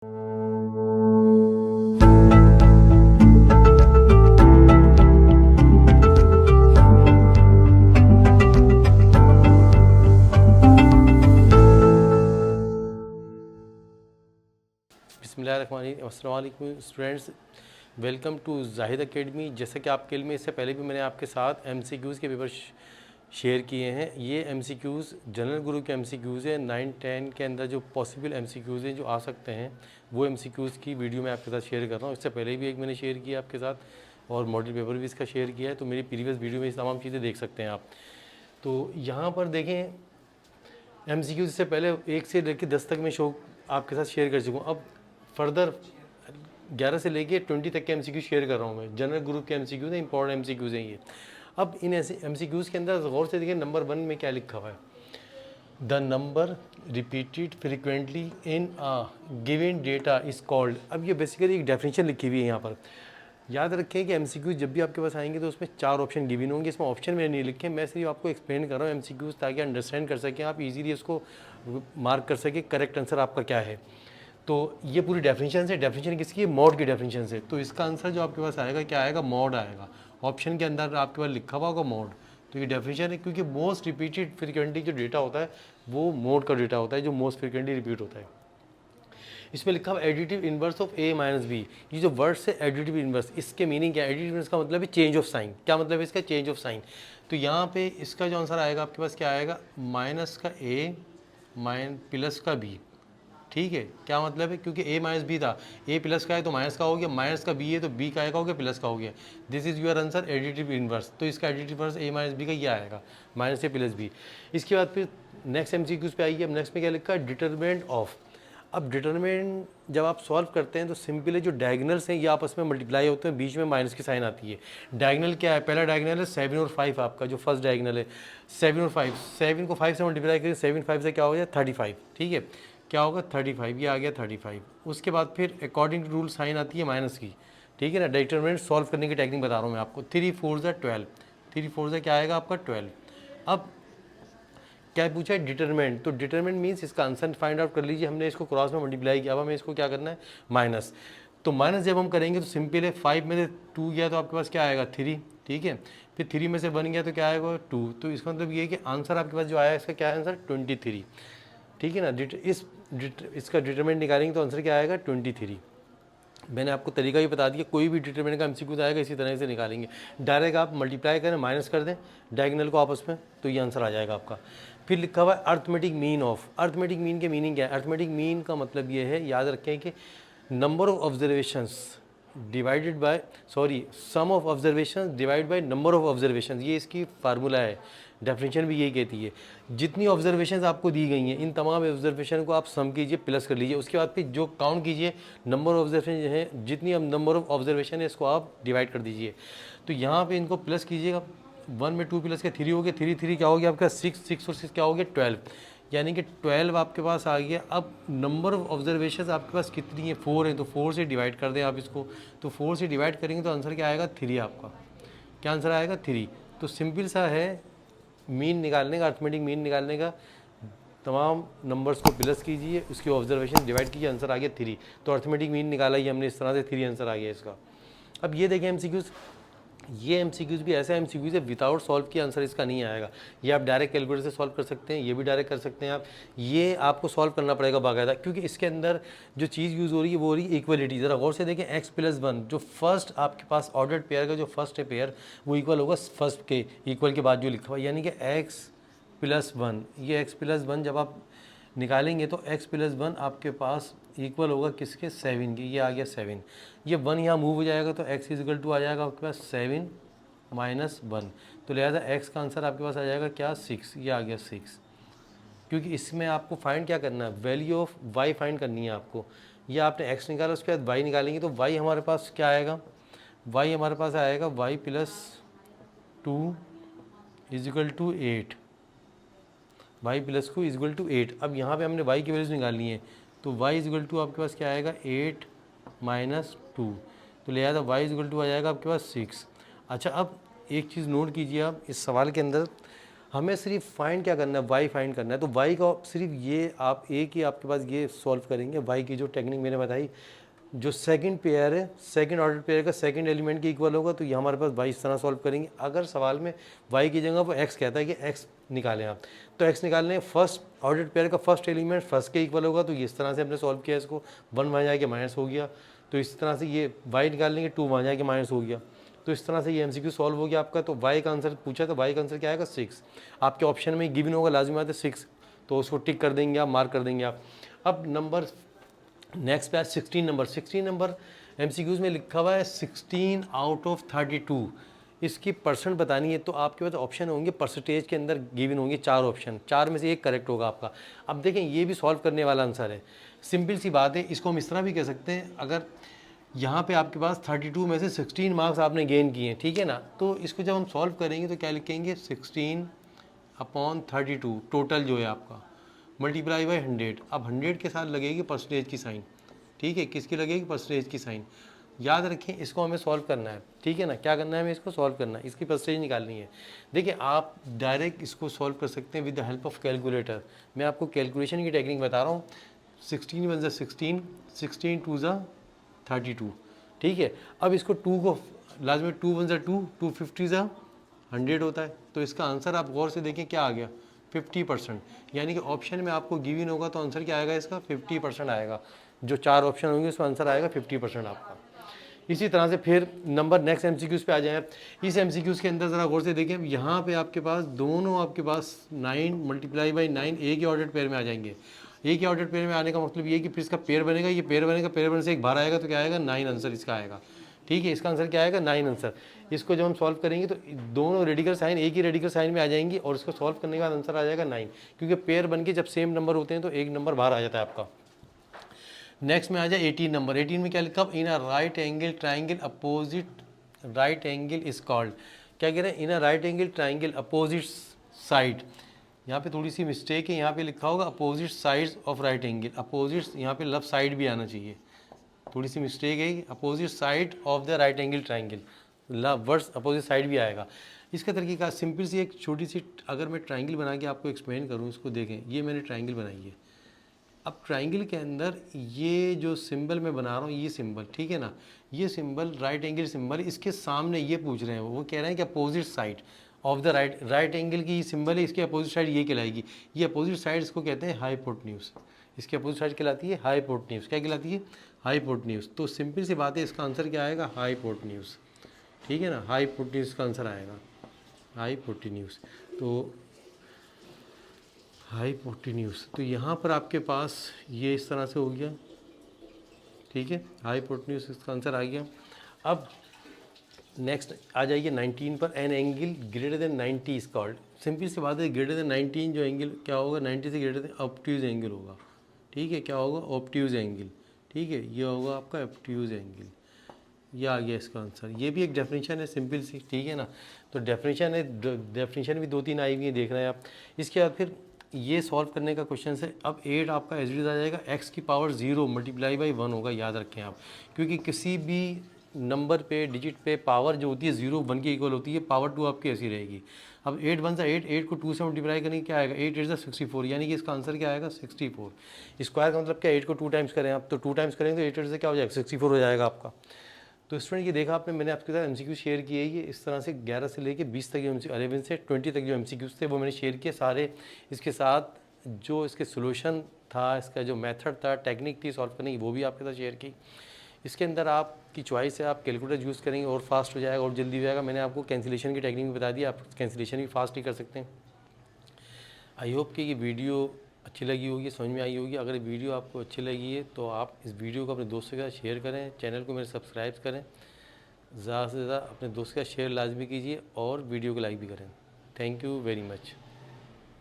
बिस्मिल्लाहिर्रहमानिर्रहीम students, welcome to Zahid academy. जैसा कि आपके लिए इससे पहले भी मैंने आपके साथ एमसीक्यूज़ के पेपर शेयर किए हैं। ये एमसीक्यूज़ जनरल गुरु के एमसीक्यूज़ हैं। 9-10 के अंदर जो पॉसिबल एमसीक्यूज़ हैं जो आ सकते हैं, वो एमसीक्यूज़ की वीडियो मैं आपके साथ शेयर कर रहा हूँ। इससे पहले भी एक मैंने शेयर किया आपके साथ और मॉडल पेपर भी इसका शेयर किया है, तो मेरी प्रीवियस वीडियो में ये तमाम चीज़ें देख सकते हैं आप। तो यहाँ पर देखें, एमसीक्यूज़ से पहले 1 से लेकर 10 तक मैं शो आपके साथ शेयर कर चुका हूँ। अब फर्दर 11 से लेके 20 तक के एमसीक्यू शेयर कर रहा हूँ मैं। जनरल ग्रुप के एमसीक्यूज़ हैं, इंपॉर्टेंट एमसीक्यूज़ हैं ये। अब इन ऐसे एमसीक्यूज़ के अंदर गौर से देखिए, नंबर 1 में क्या लिखा हुआ है, the number repeated frequently in a given data is called. अब ये बेसिकली एक डेफिनेशन लिखी हुई है यहाँ पर। याद रखें कि एमसीक्यूज़ जब भी आपके पास आएंगे तो उसमें 4 ऑप्शन गिवन होंगे। इसमें ऑप्शन मैंने नहीं लिखे, मैं सिर्फ आपको एक्सप्लेन कर रहा हूँ एमसीक्यूज़, ताकि अंडरस्टैंड कर सकें आप, इजीली उसको मार्क कर सकें करेक्ट आंसर आपका क्या है। तो ये पूरी डेफिनेशन है। डेफिनेशन किसकी है? मॉड की डेफिनेशन से। तो इसका आंसर जो आपके पास आएगा क्या आएगा? मॉड आएगा। ऑप्शन के अंदर आपके पास लिखा हुआ होगा मॉड। तो ये डेफिनेशन है, क्योंकि मोस्ट रिपीटेड फ्रिक्वेंटली जो डेटा होता है वो मोड का डेटा होता है, जो मोस्ट फ्रिक्वेंटली रिपीट होता है। इसमें लिखा हुआ additive inverse of A minus B. ये जो वर्ड है एडिटिव इनवर्स, इसके मीनिंग क्या है? एडिटिव इनवर्स का मतलब है चेंज ऑफ साइन। क्या मतलब है इसका? Change of sine. तो यहाँ पे इसका जो आंसर आएगा आपके पास क्या आएगा? माइनस का ए प्लस का बी। ठीक है, क्या मतलब है? क्योंकि ए माइनस बी था, ए प्लस का है तो माइनस का हो गया, माइनस का बी है तो बी का हो गया, प्लस का हो गया। This is your answer additive inverse. तो इसका एडिटिव इनवर्स ए माइनस बी का ये आएगा, माइनस ए प्लस बी। इसके बाद फिर नेक्स्ट एमसीक्यूज़ पे आइए। अब नेक्स्ट में क्या लिखा है? Determinant of. अब डिटरमिनेंट जब आप सॉल्व करते हैं तो सिंपली जो डायगनल्स हैं ये आपस में मल्टीप्लाई होते हैं, बीच में माइनस की साइन आती है। डायगनल क्या है? पहला डायगनल है 7 और 5, आपका जो फर्स्ट डायगनल है 7 और 5। 7 को 5 से मल्टीप्लाई करें, 7 5 से क्या हो गया? 35। ठीक है, क्या होगा? 35, ये आ गया 35। उसके बाद फिर अकॉर्डिंग टू रूल साइन आती है माइनस की। ठीक है ना, डिटरमिनेंट सॉल्व करने की टेक्निक बता रहा हूँ मैं आपको। 3 4 12, 3 4 क्या आएगा आपका? 12। अब क्या पूछा है? डिटरमिनेंट। तो डिटरमिनेंट मीन्स इसका आंसर फाइंड आउट कर लीजिए। हमने इसको क्रॉस में मल्टीप्लाई किया, अब हमें इसको क्या करना है? माइनस। तो माइनस जब हम करेंगे तो सिंपल है, 5 में से 2 गया तो आपके पास क्या आएगा? 3। ठीक है, फिर 3 में से 1 गया तो क्या आएगा? 2। तो इसका मतलब ये है कि आंसर आपके पास जो आया इसका क्या आंसर? 23। ठीक है ना, इसका डिटरमिनेंट निकालेंगे तो आंसर क्या आएगा? 23। मैंने आपको तरीका भी बता दिया, कोई भी डिटरमिनेंट का एमसीक्यू आएगा इसी तरह से निकालेंगे। डायरेक्ट आप मल्टीप्लाई करें, माइनस कर दें डायगोनल को आपस में, तो ये आंसर आ जाएगा आपका। फिर लिखा हुआ है arithmetic mean of. Arithmetic mean के मीनिंग क्या है? अर्थमेटिक मीन का मतलब ये है, याद रखें कि number of observations divided by sum of observation divide by number of observation, ये इसकी फार्मूला है। डेफिनेशन भी यही कहती है, जितनी ऑब्जर्वेशंस आपको दी गई हैं इन तमाम ऑब्जर्वेशन को आप सम कीजिए, प्लस कर लीजिए, उसके बाद फिर जो काउंट कीजिए नंबर ऑफ ऑब्जर्वेशन है, जितनी नंबर ऑफ ऑब्जर्वेशन है इसको आप डिवाइड कर दीजिए। तो यहाँ पे इनको प्लस कीजिएगा, 1 में 2 प्लस के 3 हो गया, 3 क्या हो गया आपका? 6, 6 और 6 क्या हो गया? 12, यानी कि 12 आपके पास आ गया। अब नंबर ऑफ ऑब्जर्वेशन आपके पास कितनी है? 4 है, तो 4 से डिवाइड कर दें आप इसको। तो 4 से डिवाइड करेंगे तो आंसर क्या आएगा? 3 आपका। क्या आंसर आएगा? 3। तो सिंपल सा है मीन निकालने का, अर्थमेटिक मीन निकालने का। तमाम नंबर्स को प्लस कीजिए, उसकी ऑब्जर्वेशन डिवाइड कीजिए, आंसर आ गया 3। तो अर्थमेटिक मीन निकाला ही हमने इस तरह से, 3 आंसर आ गया इसका। अब ये देखें एमसीक्यूज़, ये एमसीक्यूज़ भी ऐसा एमसीक्यूज़ है विदाउट सॉल्व किए आंसर इसका नहीं आएगा। ये आप डायरेक्ट कैलकुलेटर से सॉल्व कर सकते हैं, ये भी डायरेक्ट कर सकते हैं आप। ये आपको सॉल्व करना पड़ेगा बाकायदा, क्योंकि इसके अंदर जो चीज़ यूज़ हो रही है वो हो रही है इक्वलिटी। ज़रा गौर से देखें, x+1 जो फर्स्ट आपके पास ऑर्डर्ड पेयर का जो फर्स्ट है पेयर, वो इक्वल होगा फर्स्ट के इक्वल के बाद जो लिखा हुआ है, यानी कि x+1। ये x+1 जब आप निकालेंगे तो x+1 आपके पास इक्वल होगा किसके? 7 के। ये आ गया 7, ये 1 यहाँ मूव हो जाएगा तो x = आ जाएगा आपके पास 7 - 1। तो लिहाजा x का आंसर आपके पास आ जाएगा क्या? 6। ये आ गया 6, क्योंकि इसमें आपको फाइंड क्या करना है? वैल्यू ऑफ y फाइंड करनी है आपको। ये आपने x निकाला, उसके बाद y निकालेंगे तो y हमारे पास क्या आएगा? y हमारे पास आएगा y + 2 = 8। y + 2 = 8। अब यहाँ पे हमने y की वैल्यूज निकालनी है, तो y = आपके पास क्या आएगा? 8 - 2। तो लिहाजा y = आ जाएगा आपके पास 6। अच्छा, अब एक चीज़ नोट कीजिए आप, इस सवाल के अंदर हमें सिर्फ फाइंड क्या करना है, वाई फाइंड करना है। तो वाई का सिर्फ ये आप एक ही आपके पास ये सॉल्व करेंगे। वाई की जो टेक्निक मैंने बताई, जो सेकंड पेयर है, सेकंड ऑर्डर पेयर का सेकंड एलिमेंट के इक्वल होगा, तो ये हमारे पास वाई इस तरह सॉल्व करेंगे। अगर सवाल में वाई की जगह वो एक्स कहता है कि एक्स निकालें आप, तो एक्स निकालने फर्स्ट ऑर्डर पेयर का फर्स्ट एलिमेंट फर्स्ट के इक्वल होगा, तो ये इस तरह से हमने सॉल्व किया इसको। 1 वहाँ जाके माइनस हो गया, तो इस तरह से ये वाई निकालने के 2 वहाँ जाके माइनस हो गया, तो इस तरह से ये एमसीक्यू सॉल्व हो गया आपका। तो वाई का आंसर पूछा, तो वाई का आंसर क्या आएगा 6। आपके ऑप्शन में गिवन होगा, लाजमी आते 6, तो उसको टिक कर देंगे आप, मार्क कर देंगे आप। अब नंबर नेक्स्ट पे आज 16 नंबर एमसीक्यूज़ में लिखा हुआ है 16 आउट ऑफ 32। इसकी परसेंट बतानी है, तो आपके पास ऑप्शन होंगे, परसेंटेज के अंदर गिवन होंगे 4 ऑप्शन, 4 में से एक करेक्ट होगा आपका। अब देखें ये भी सॉल्व करने वाला आंसर है, सिंपल सी बात है। इसको हम इस तरह भी कह सकते हैं, अगर यहाँ पे आपके पास 32 में से 16 मार्क्स आपने गेन किए हैं, ठीक है ना, तो इसको जब हम सॉल्व करेंगे तो क्या लिखेंगे 16/32 टोटल जो है आपका, मल्टीप्लाई बाई 100। अब 100 के साथ लगेगी परसेंटेज की साइन, ठीक है, किसकी लगेगी, परसेंटेज की साइन। याद रखें इसको हमें सॉल्व करना है, ठीक है ना, क्या करना है हमें इसको सॉल्व करना है, इसकी परसेंटेज निकालनी है। देखिए आप डायरेक्ट इसको सॉल्व कर सकते हैं with the help of calculator. मैं आपको कैलकुलेशन की टेक्निक बता रहा हूँ। 16 × 16, 16 2 × 32, ठीक है। अब इसको 2 को लाजमी 2 × 2, 250 × 100 होता है, तो इसका आंसर आप गौर से देखें क्या आ गया 50%। यानी कि ऑप्शन में आपको गिवन होगा तो आंसर क्या आएगा इसका 50% आएगा। जो 4 ऑप्शन होंगे उसका आंसर आएगा 50% आपका। इसी तरह से फिर नंबर नेक्स्ट एमसीक्यूज़ पे आ जाए। इस एमसीक्यूज़ के अंदर ज़रा गौर से देखें, यहाँ पे आपके पास दोनों आपके पास 9 × 9 एक ही ऑर्डर पेयर में आ जाएंगे। एक ही ऑर्डर पेयर में आने का मतलब ये है कि फिर इसका पेयर बनेगा, ये पेयर बनेगा, पेयर बनने से एक बार आएगा, तो क्या आएगा 9 आंसर इसका आएगा, ठीक है। इसका आंसर क्या आएगा 9 आंसर। इसको जब हम सॉल्व करेंगे तो दोनों रेडिकल साइन एक ही रेडिकल साइन में आ जाएंगी और इसको सॉल्व करने के बाद आंसर आ जाएगा 9, क्योंकि पेयर बन के जब सेम नंबर होते हैं तो एक नंबर बाहर आ जाता है आपका। नेक्स्ट में आ जाए 18 नंबर। 18 में क्या लिखा, in a right angle triangle opposite right angle is called. क्या कह रहे हैं, in a right angle triangle opposite side. यहाँ पे थोड़ी सी मिस्टेक है, यहाँ पे लिखा होगा opposite sides of right angle, opposite यहाँ पे लेफ्ट साइड भी आना चाहिए, थोड़ी सी मिस्टेक है, opposite side of the right angle triangle, words opposite side भी आएगा। इसका तरीका सिंपल सी एक छोटी सी, अगर मैं ट्राइंगल बना के आपको एक्सप्लेन करूँ, इसको देखें, ये मैंने ट्राइंगल बनाई है। अब ट्राइंगल के अंदर ये जो सिंबल मैं बना रहा हूँ, ये सिंबल, ठीक है ना, ये सिंबल राइट एंगल सिंबल, इसके सामने ये पूछ रहे हैं, वो कह रहे हैं कि opposite side of the right angle की सिंबल है, इसकी अपोजिट साइड ये कहलाएगी। ये अपोजिट साइड इसको कहते हैं हाइपोटेन्यूज, इसकी अपोजिट साइड कहलाती है हाइपोटेन्यूज। क्या कहलाती है, हाइपोटेन्यूज। तो सिंपल सी बात है, इसका आंसर क्या आएगा हाइपोटेन्यूज, ठीक है ना, हाइपोटेन्यूज का आंसर आएगा हाइपोटेन्यूज। तो हाइपोटेन्यूज, तो यहाँ पर आपके पास ये इस तरह से हो गया, ठीक है, हाइपोटेन्यूज इसका आंसर आ गया। अब नेक्स्ट आ जाइए 19 पर, an angle greater than 90 is called. Simple सी बात है, ग्रेटर देन 19 जो एंगल क्या होगा, 90 से ग्रेटर देन ऑब्ट्यूज एंगल होगा, ठीक है। क्या होगा, ऑब्ट्यूज एंगल, ठीक है, ये होगा आपका ऑब्ट्यूज एंगल, ये आ गया इसका आंसर। ये भी एक डेफिनेशन है सिंपल सी, ठीक है ना। तो डेफिनेशन है, डेफिनेशन भी 2-3 आई हुई है, देख रहे हैं आप। इसके बाद फिर ये सॉल्व करने का क्वेश्चन है। अब 8 आपका एज आ जाएगा, x की पावर 0 मल्टीप्लाई बाई 1 होगा, याद रखें आप, क्योंकि किसी भी नंबर पे डिजिट पे पावर जो होती है 0 1 के इक्वल होती है, पावर 2 आपकी ऐसी रहेगी। अब 8 1 8, 8 को 2 से मल्टीप्लाई करेंगे क्या आएगा, 8 8 64, यानी कि इसका आंसर क्या आएगा 64। स्क्वायर का मतलब क्या, 8 को 2 टाइम्स करें आप, तो 2 टाइम्स करेंगे तो 8 8 से क्या हो जाएगा 64 हो जाएगा आपका। तो स्टूडेंट ये देखा आपने, मैंने आपके साथ एमसीक्यू शेयर किए, ये इस तरह से 11 से लेके 20 तक, 11 से 20 तक जो एमसीक्यूज थे वो मैंने शेयर किए सारे। इसके साथ जो इसके सोल्यूशन था, इसका जो मेथड था, टेक्निक थी सॉल्व करने की, वो भी आपके साथ शेयर की। इसके अंदर आपकी चॉइस है, आप कैलकुलेटर यूज़ करेंगे और फास्ट हो जाएगा और जल्दी हो जाएगा। मैंने आपको कैंसिलेशन की टेक्निक भी बता दी, आप कैंसिलेशन भी फास्ट ही कर सकते हैं। आई होप कि ये वीडियो अच्छी लगी होगी, समझ में आई होगी। अगर वीडियो आपको अच्छी लगी है तो आप इस वीडियो को अपने दोस्तों के साथ शेयर करें, चैनल को मेरे सब्सक्राइब करें, ज़्यादा से ज़्यादा अपने दोस्त के साथ शेयर लाजमी कीजिए और वीडियो को लाइक भी करें। Thank you very much.